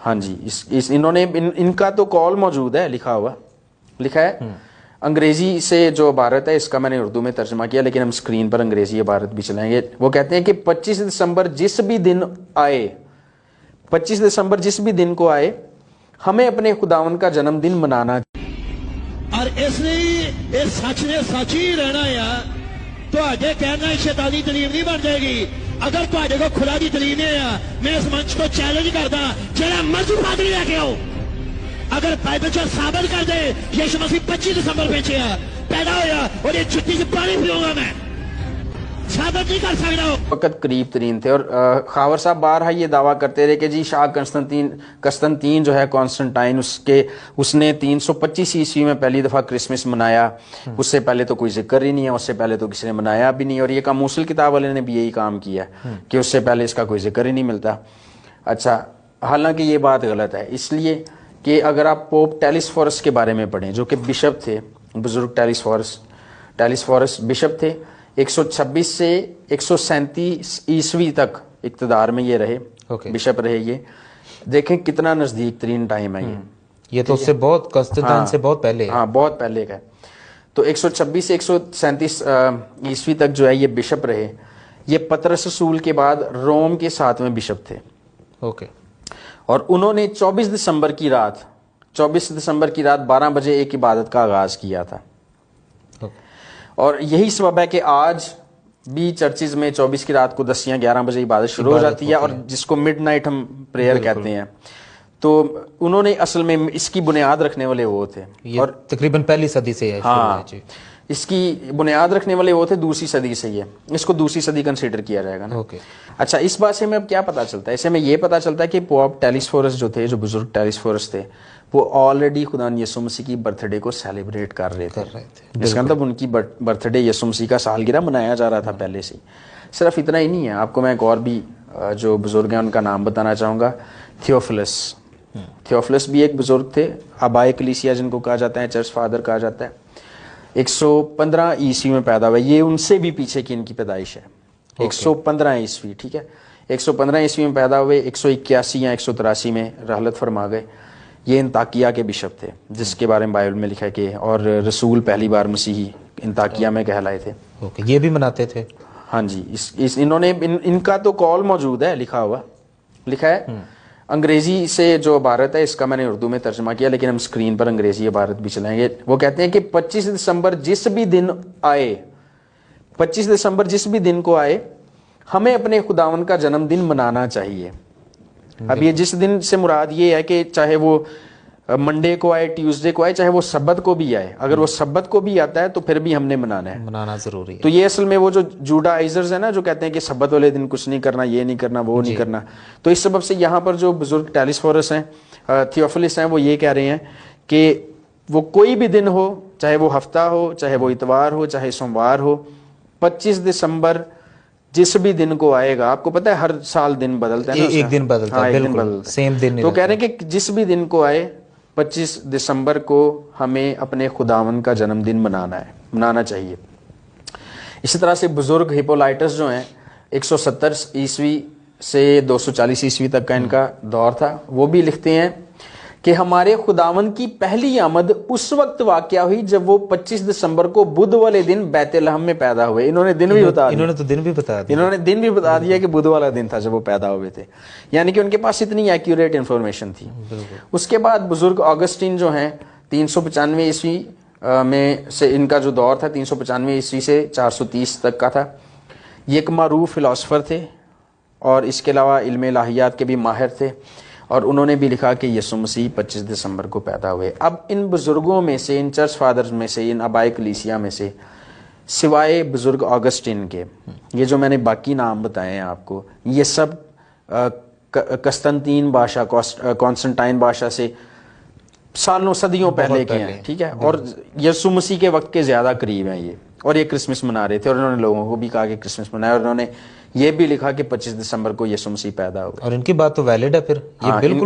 ہاں جی، انہوں نے ان کا تو کال موجود ہے، لکھا ہے انگریزی سے جو عبارت ہے، اس کا میں نے اردو میں ترجمہ کیا، لیکن ہم اسکرین پر انگریزی عبارت بھی چلائیں گے۔ وہ کہتے ہیں کہ 25 دسمبر جس بھی دن آئے، 25 دسمبر جس بھی دن کو آئے، ہمیں اپنے خداوند کا جنم دن منانا، اور اس لیے اس سچ نے سچ ہی رہنا ہے۔ تو کہنا شیطانی دلیل نہیں بن جائے گی۔ اگر تے کو خدا کی دلیل نہیں ہے، میں اس منچ کو چیلنج کردا، جڑا مرضی پادری لے کے آؤ، اگر بائبل چ ثابت کر دے یسوع مسیح 25 دسمبر پیچھا پیدا ہویا اور یہ جُتی سے پانی پیوں گا، میں ثابت نہیں کر سکتا۔ وقت قریب ترین تھے، اور خاور صاحب بارہا یہ دعویٰ کرتے رہے کہ جی شاہ قسطنطین جو ہے کانسٹنٹائن، اس نے 325 عیسوی میں پہلی دفعہ کرسمس منایا، اس سے پہلے تو کوئی ذکر ہی نہیں ہے، اس سے پہلے تو کسی نے منایا بھی نہیں، اور یہ موصل کتاب والے نے بھی یہی کام کیا کہ اس سے پہلے اس کا کوئی ذکر ہی نہیں ملتا۔ اچھا، حالانکہ یہ بات غلط ہے، اس لیے کہ اگر آپ پوپ ٹیلیسفورس کے بارے میں پڑھیں، جو کہ بشپ تھے، بزرگ ٹیلیسفورس بشپ تھے، 126 سے 137 عیسوی تک اقتدار میں یہ رہے، بشپ رہے۔ یہ دیکھیں کتنا نزدیک ترین ٹائم ہے یہ تو اس سے بہت قسطنطین سے بہت پہلے ہے۔ ہاں، بہت پہلے کا ہے۔ تو 126 سے 137 عیسوی تک جو ہے یہ بشپ رہے۔ یہ پطرس رسول کے بعد روم کے 7ویں بشپ تھے، اور انہوں نے 24 دسمبر کی رات 12 بجے ایک عبادت کا آغاز کیا تھا، اور یہی سبب ہے کہ آج بھی چرچز میں 24 کی رات کو 10 یا 11 بجے عبادت شروع ہو جاتی ہے، اور جس کو مڈ نائٹ ہم پریئر کہتے ہیں۔ تو انہوں نے اصل میں اس کی بنیاد رکھنے والے وہ تھے، اور تقریباً پہلی صدی سے ہے۔ ہاں، اس کی بنیاد رکھنے والے وہ تھے دوسری صدی سے، اس کو دوسری صدی کنسیڈر کیا جائے گا نا۔ اچھا، اس بات سے ہمیں اب کیا پتا چلتا ہے؟ اس سے ہمیں یہ پتا چلتا ہے کہ پوپ ٹیلیسفورس جو تھے، جو بزرگ ٹیلیسفورس تھے، وہ آلریڈی خدا یسوع مسیح کی برتھ ڈے کو سیلیبریٹ کر رہے تھے۔ اس کا مطلب ان کی برتھ ڈے یسوع مسیح کا سالگرہ منایا جا رہا تھا پہلے سے۔ صرف اتنا ہی نہیں ہے، آپ کو میں ایک اور بھی جو بزرگ ہیں ان کا نام بتانا چاہوں گا۔ تھیوفلس بھی ایک بزرگ تھے، آبائے کلیسیا جن کو کہا جاتا ہے، چرچ فادر کہا جاتا ہے۔ 115 عیسوی میں پیدا ہوئے، یہ ان سے بھی پیچھے کی ان کی پیدائش ہے، 115 عیسوی، ٹھیک ہے۔ 115 عیسوی میں پیدا ہوئے، 181 یا 183 میں رحلت فرما گئے۔ یہ انطاکیہ کے بشپ تھے، جس کے بارے میں بائبل میں لکھا ہے کہ اور رسول پہلی بار مسیحی انطاکیہ میں کہلائے تھے۔ یہ بھی مناتے تھے؟ ہاں جی، انہوں نے ان کا تو کال موجود ہے، لکھا ہے انگریزی سے جو عبارت ہے، اس کا میں نے اردو میں ترجمہ کیا، لیکن ہم اسکرین پر انگریزی عبارت بھی چلائیں گے۔ وہ کہتے ہیں کہ 25 دسمبر جس بھی دن آئے، 25 دسمبر جس بھی دن کو آئے، ہمیں اپنے خداوند کا جنم دن منانا چاہیے۔ اب یہ جس دن سے مراد یہ ہے کہ چاہے وہ منڈے کو آئے، ٹیوزڈے کو آئے، چاہے وہ سبت کو بھی آئے، اگر وہ سبت کو بھی آتا ہے تو پھر بھی ہم نے منانا ضروری ہے۔ تو یہ اصل میں وہ جو جوڈائزرز ہیں نا، جو کہتے ہیں کہ سبت والے دن کچھ نہیں کرنا، یہ نہیں کرنا، وہ نہیں کرنا، تو اس سبب سے یہاں پر جو بزرگ ٹیلیسفورس ہیں، تھیوفلس ہیں، وہ یہ کہہ رہے ہیں کہ وہ کوئی بھی دن ہو، چاہے وہ ہفتہ ہو، چاہے وہ اتوار ہو، چاہے سوموار ہو، 25 دسمبر جس بھی دن کو آئے گا، آپ کو پتہ ہے ہر سال دن بدلتا ہے نا، ایک دن بدلتا ہے، بالکل سیم دن نہیں، تو کہہ رہے ہیں کہ جس بھی دن کو آئے 25 دسمبر کو ہمیں اپنے خداوند کا جنم دن منانا چاہیے۔ اسی طرح سے بزرگ ہپولائٹس جو ہیں، 170 عیسوی سے 240 عیسوی تک کا ان کا دور تھا، وہ بھی لکھتے ہیں کہ ہمارے خداوند کی پہلی آمد اس وقت واقع ہوئی جب وہ 25 دسمبر کو بدھ والے دن بیت لحم میں پیدا ہوئے۔ انہوں نے دن بھی بتا دیا کہ بدھ والا دن تھا جب وہ پیدا ہوئے تھے، یعنی کہ ان کے پاس اتنی ایکوریٹ انفارمیشن تھی۔ اس کے بعد بزرگ آگسٹین جو ہیں، 395 عیسوی میں سے ان کا جو دور تھا، 395 عیسوی سے 430 تک کا تھا۔ یہ ایک معروف فلاسفر تھے، اور اس کے علاوہ علم الہیات کے بھی ماہر تھے، اور انہوں نے بھی لکھا کہ یسوع مسیح 25 دسمبر کو پیدا ہوئے۔ اب ان بزرگوں میں سے، ان چرچ فادرز میں سے، ان آبائے کلیسیا میں سے، سوائے بزرگ آگسٹین کے، یہ جو میں نے باقی نام بتائے ہیں آپ کو، یہ سب قسطنطین بادشاہ، کانسٹنٹائن بادشاہ سے سالوں صدیوں پہلے کے ہیں، ٹھیک ہے، اور یسوع مسیح کے وقت کے زیادہ قریب ہیں یہ، اور یہ کرسمس منا رہے تھے، اور انہوں نے لوگوں کو بھی کہا کہ کرسمس منائے، اور انہوں نے یہ بھی لکھا کہ 25 دسمبر کو یسوع مسیح پیدا ہوا۔ اور ان کی بات تو ویلڈ ہے، پھر یہ بالکل